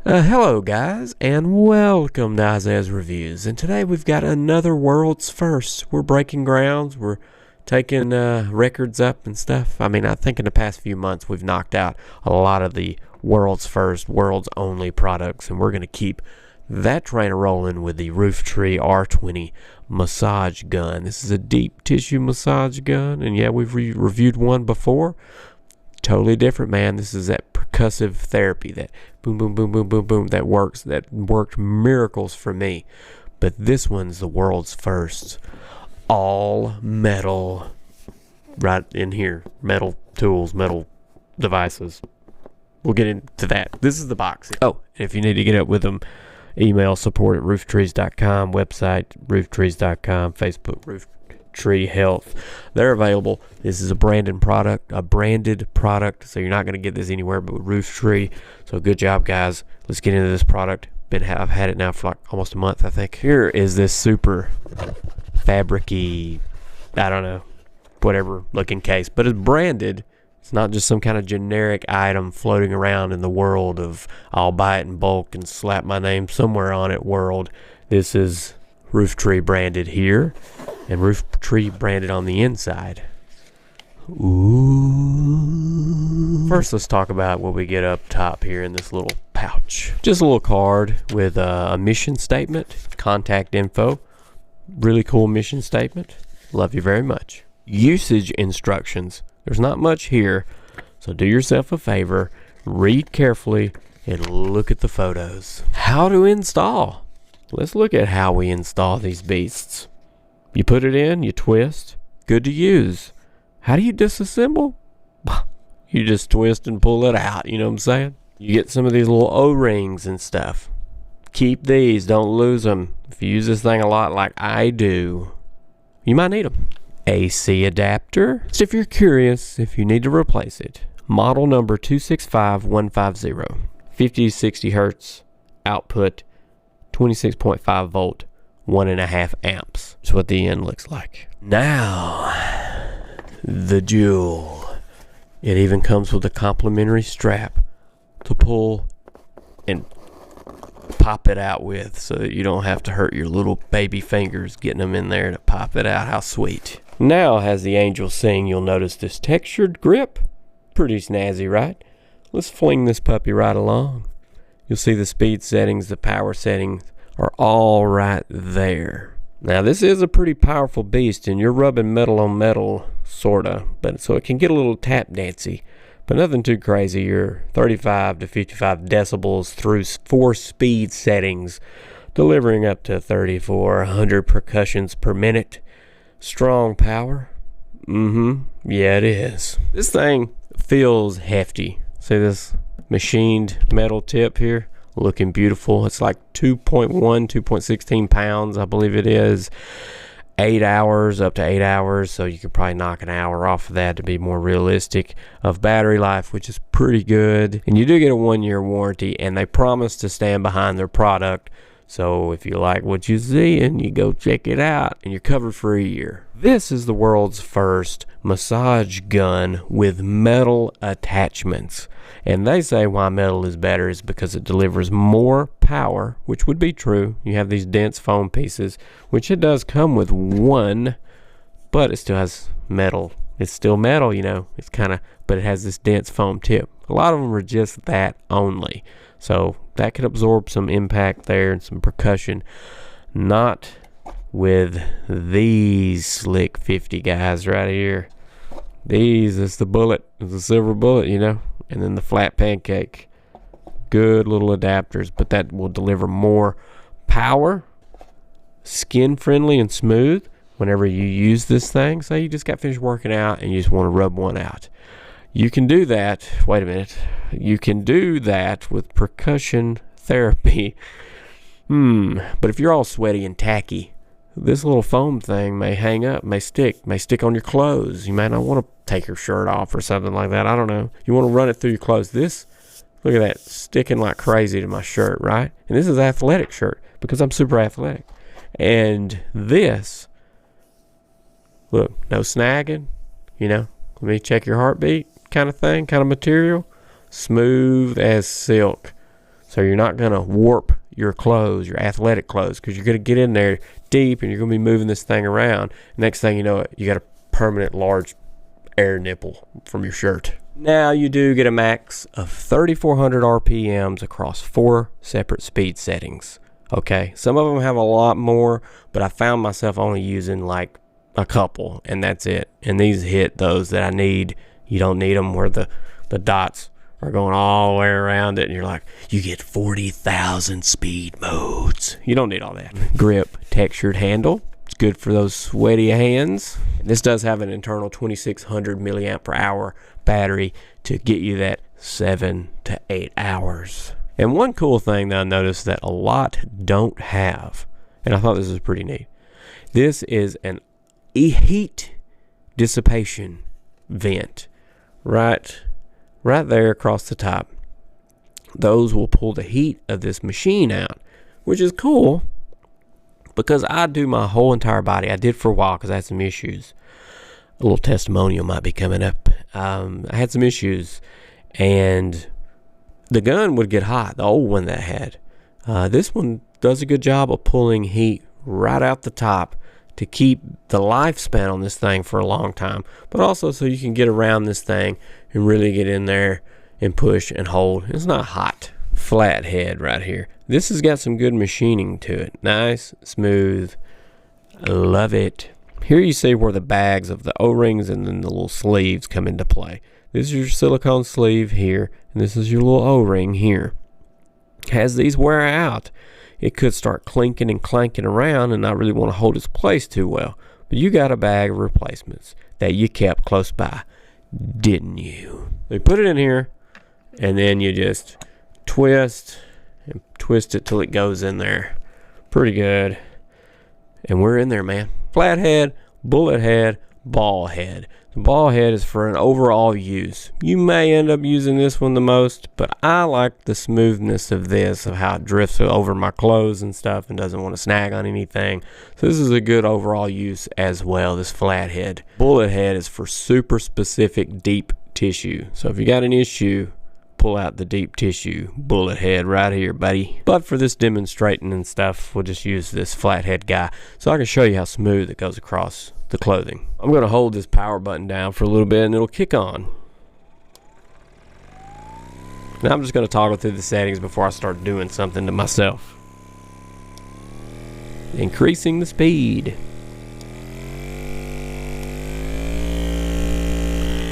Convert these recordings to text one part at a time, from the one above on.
Hello guys, and welcome to Isaiah's Reviews. And today we've got another world's first. We're breaking grounds, we're taking records up and stuff. I mean, I think in the past few months we've knocked out a lot of the world's first, world's only products, and we're going to keep that train rolling with the Rooftree R20 massage gun. This is a deep tissue massage gun, and yeah, we've reviewed one before. Totally different, man. This is that percussive therapy, that boom, boom, boom, boom, boom, boom, that worked miracles for me. But this one's the world's first all metal, right in here, metal tools, metal devices. We'll get into that. This is the box. Oh, and if you need to get up with them, email support@rooftrees.com, website rooftrees.com, Facebook Rooftree Health. They're available. This is a branded product, so you're not going to get this anywhere but with Rooftree. So good job, guys. Let's get into this product. I've had it now for like almost a month, I think. Here is this super fabric-y, I don't know, whatever looking case, but it's branded. It's not just some kind of generic item floating around in the world of I'll buy it in bulk and slap my name somewhere on it world. This is Rooftree branded here and Rooftree branded on the inside. Ooh. First, let's talk about what we get up top here in this little pouch. Just a little card with a mission statement, contact info. Really cool mission statement. Love you very much. Usage instructions. There's not much here, so do yourself a favor, read carefully, and look at the photos. How to install. Let's look at how we install these beasts. You put it in, you twist, good to use. How do you disassemble? You just twist and pull it out, you know what I'm saying? You get some of these little O-rings and stuff. Keep these, don't lose them. If you use this thing a lot like I do, you might need them. AC adapter. So if you're curious, if you need to replace it, model number 265150, 50 to 60 hertz output, 26.5 volt, 1.5 amps. That's what the end looks like. Now, the jewel. It even comes with a complimentary strap to pull and pop it out with, so that you don't have to hurt your little baby fingers getting them in there to pop it out. How sweet. Now, as the angels sing, you'll notice this textured grip. Pretty snazzy, right? Let's fling this puppy right along. You'll see the speed settings, the power settings are all right there. Now, this is a pretty powerful beast, and you're rubbing metal on metal, sorta, but so it can get a little tap dancey, but nothing too crazy. You're 35 to 55 decibels through 4 speed settings, delivering up to 3,400 percussions per minute. Strong power. Yeah, it is. This thing feels hefty. See this machined metal tip here? Looking beautiful. It's like 2.16 pounds, I believe it is. 8 hours, up to 8 hours, so you could probably knock an hour off of that to be more realistic of battery life, which is pretty good. And you do get a 1-year warranty, and they promise to stand behind their product. So if you like what you see, and you go check it out, and you're covered for a year. This is the world's first massage gun with metal attachments. And they say why metal is better is because it delivers more power, which would be true. You have these dense foam pieces, which it does come with one, but it still has metal. It's still metal, you know. It's kind of, but it has this dense foam tip. A lot of them are just that only. So that could absorb some impact there and some percussion. Not with these slick 50 guys right here. These, it's the bullet. It's the silver bullet, you know. And then the flat pancake. Good little adapters, but that will deliver more power. Skin friendly and smooth whenever you use this thing. Say you just got finished working out and you just want to rub one out. You can do that. Wait a minute. You can do that with percussion therapy. But if you're all sweaty and tacky, this little foam thing may hang up, may stick on your clothes. You might not want to take your shirt off or something like that. I don't know. You want to run it through your clothes. This, look at that, sticking like crazy to my shirt, right? And this is an athletic shirt because I'm super athletic. And this, look, no snagging, you know, let me check your heartbeat kind of thing, kind of material. Smooth as silk. So you're not going to warp your clothes, your athletic clothes, because you're going to get in there deep and you're going to be moving this thing around. Next thing you know, you got a permanent large air nipple from your shirt. Now you do get a max of 3,400 RPMs across 4 separate speed settings. Okay, some of them have a lot more, but I found myself only using like a couple, and that's it. And these hit those that I need. You don't need them where the dots are going all the way around it, and you're like, you get 40,000 speed modes. You don't need all that. Grip textured handle. It's good for those sweaty hands. This does have an internal 2,600 milliamp per hour battery to get you that 7 to 8 hours. And one cool thing that I noticed that a lot don't have, and I thought this was pretty neat. This is an heat dissipation vent right there across the top. Those will pull the heat of this machine out, which is cool because I do my whole entire body. I did for a while because I had some issues. A little testimonial might be coming up. I had some issues, and the gun would get hot, the old one that I had. This one does a good job of pulling heat right out the top to keep the lifespan on this thing for a long time, but also so you can get around this thing and really get in there and push and hold. It's not hot. Flat head right here. This has got some good machining to it. Nice, smooth. I love it. Here you see where the bags of the O-rings and then the little sleeves come into play. This is your silicone sleeve here, and this is your little O-ring here. As these wear out, it could start clinking and clanking around and not really want to hold its place too well. But you got a bag of replacements that you kept close by, didn't you? You put it in here, and then you just twist and twist it till it goes in there. Pretty good. And we're in there, man. Flathead, bullet head, ball head. The ball head is for an overall use. You may end up using this one the most, but I like the smoothness of this, of how it drifts over my clothes and stuff and doesn't want to snag on anything. So this is a good overall use as well, this flathead. Bullet head is for super specific deep tissue. So if you got an issue, pull out the deep tissue bullet head right here, buddy. But for this demonstrating and stuff, we'll just use this flathead guy so I can show you how smooth it goes across the clothing. I'm going to hold this power button down for a little bit and it'll kick on. Now I'm just going to toggle through the settings before I start doing something to myself. Increasing the speed.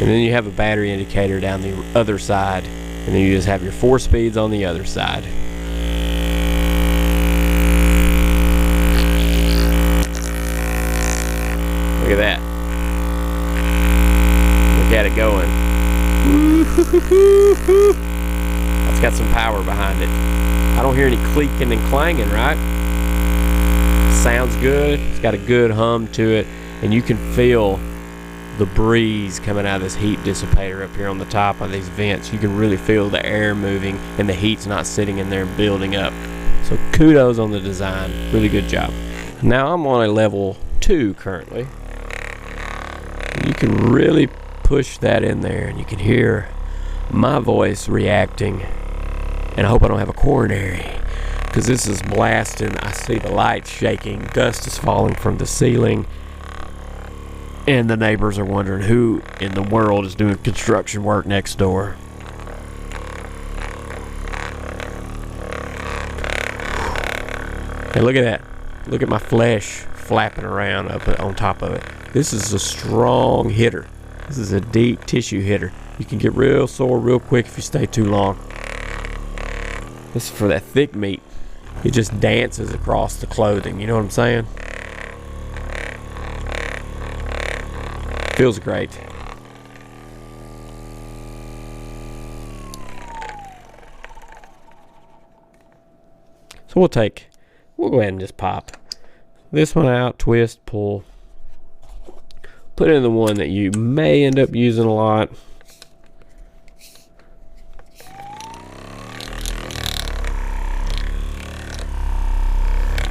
And then you have a battery indicator down the other side, and then you just have your 4 speeds on the other side. Look at that. Look at it going. That's got some power behind it. I don't hear any clicking and clanging, right? Sounds good. It's got a good hum to it, and you can feel the breeze coming out of this heat dissipator up here on the top of these vents. You can really feel the air moving and the heat's not sitting in there and building up. So kudos on the design. Really good job. Now I'm on a level 2 currently. You can really push that in there and you can hear my voice reacting. And I hope I don't have a coronary because this is blasting. I see the lights shaking. Dust is falling from the ceiling. And the neighbors are wondering who in the world is doing construction work next door. And look at that. Look at my flesh flapping around up on top of it. This is a strong hitter. This is a deep tissue hitter. You can get real sore real quick if you stay too long. This is for that thick meat. It just dances across the clothing. You know what I'm saying? Feels great. So we'll go ahead and just pop this one out, twist, pull. Put in the one that you may end up using a lot.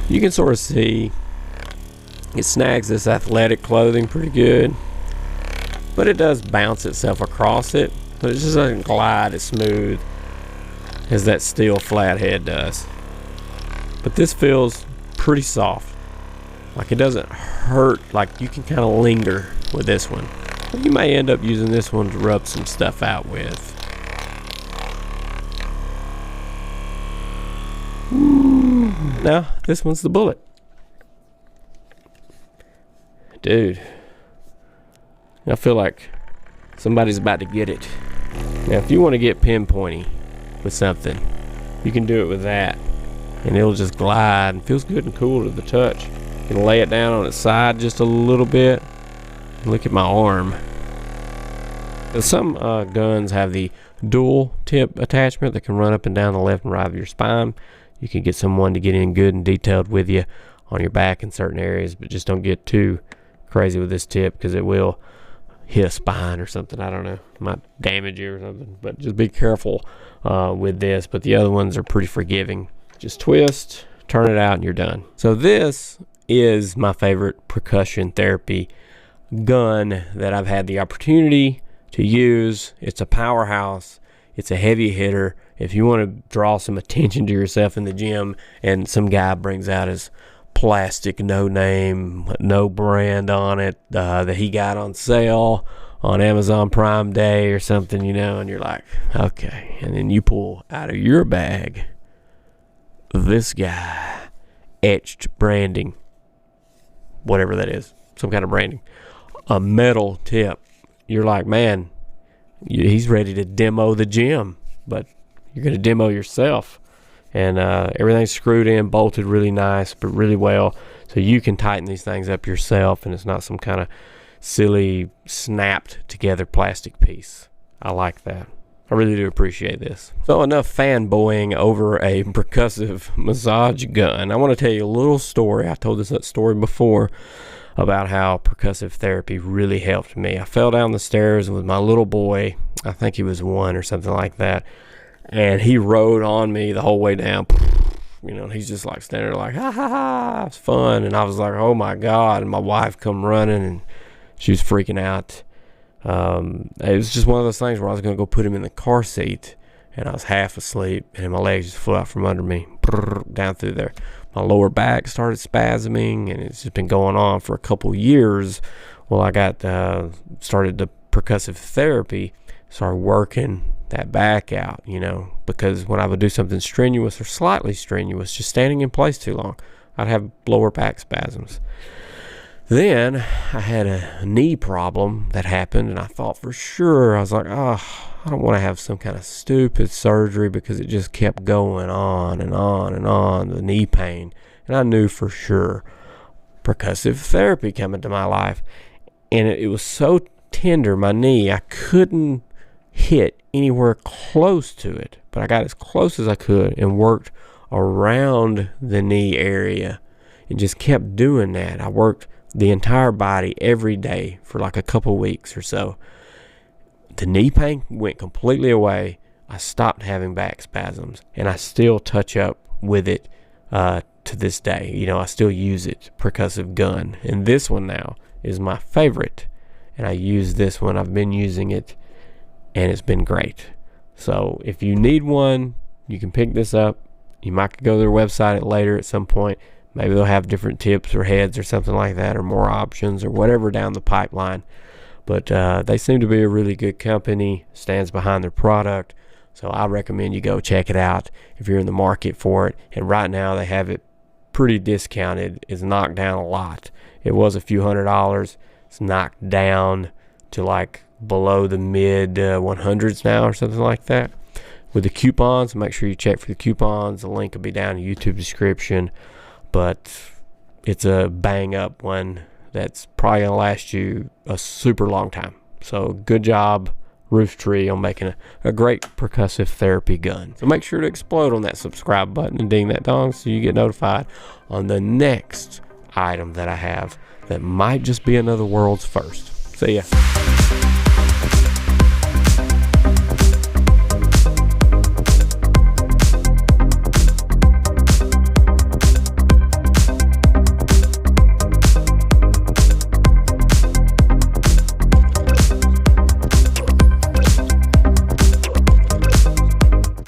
You can sort of see it snags this athletic clothing pretty good. But it does bounce itself across it, but it just doesn't glide as smooth as that steel flathead does. But this feels pretty soft. Like it doesn't hurt, like you can kind of linger with this one. You may end up using this one to rub some stuff out with. Now, this one's the bullet. Dude, I feel like somebody's about to get it. Now, if you want to get pinpointy with something, you can do it with that. And it'll just glide and feels good and cool to the touch. You can lay it down on its side just a little bit. Look at my arm. Some guns have the dual tip attachment that can run up and down the left and right of your spine. You can get someone to get in good and detailed with you on your back in certain areas, but just don't get too crazy with this tip because it will hit a spine or something. I don't know, it might damage you or something, but just be careful with this. But the other ones are pretty forgiving. Just twist, turn it out, and you're done. So this is my favorite percussion therapy gun that I've had the opportunity to use. It's a powerhouse. It's a heavy hitter. If you want to draw some attention to yourself in the gym and some guy brings out his plastic, no name, no brand on it, that he got on sale on Amazon Prime Day or something, you know, and you're like, okay. And then you pull out of your bag this guy etched branding, whatever that is, some kind of branding, a metal tip. You're like, man, he's ready to demo the gym, but you're going to demo yourself. And everything's screwed in, bolted really nice, but really well. So you can tighten these things up yourself, and it's not some kind of silly, snapped together plastic piece. I like that. I really do appreciate this. So enough fanboying over a percussive massage gun. I want to tell you a little story. I told that story before about how percussive therapy really helped me. I fell down the stairs with my little boy. I think he was 1 or something like that. And he rode on me the whole way down. You know, he's just like standing there like, ha ha ha, it's fun. And I was like, oh my God. And my wife come running and she was freaking out. It was just one of those things where I was going to go put him in the car seat and I was half asleep and my legs just flew out from under me, down through there. My lower back started spasming and it's just been going on for a couple years. Well, I got started the percussive therapy, started working that back out, you know, because when I would do something strenuous or slightly strenuous, just standing in place too long, I'd have lower back spasms. Then I had a knee problem that happened, and I thought for sure, I was like, oh, I don't want to have some kind of stupid surgery because it just kept going on and on and on, the knee pain. And I knew for sure percussive therapy came into my life. And it was so tender, my knee, I couldn't hit anywhere close to it. But I got as close as I could and worked around the knee area and just kept doing that. I worked the entire body every day for like a couple weeks or so. The knee pain went completely away. I stopped having back spasms, and I still touch up with it to this day. You know, I still use it, percussive gun. And this one now is my favorite, and I use this one. I've been using it, and it's been great. So if you need one, you can pick this up. You might go to their website later at some point. Maybe they'll have different tips or heads or something like that, or more options or whatever down the pipeline. But they seem to be a really good company, stands behind their product. So I recommend you go check it out if you're in the market for it. And right now they have it pretty discounted. It's knocked down a lot. It was a few $100s. It's knocked down to like below the mid 100s now or something like that. With the coupons, make sure you check for the coupons. The link will be down in the YouTube description. But it's a bang up one that's probably going to last you a super long time. So good job, Roof Tree, on making a great percussive therapy gun. So make sure to explode on that subscribe button and ding that dong so you get notified on the next item that I have that might just be another world's first. See ya.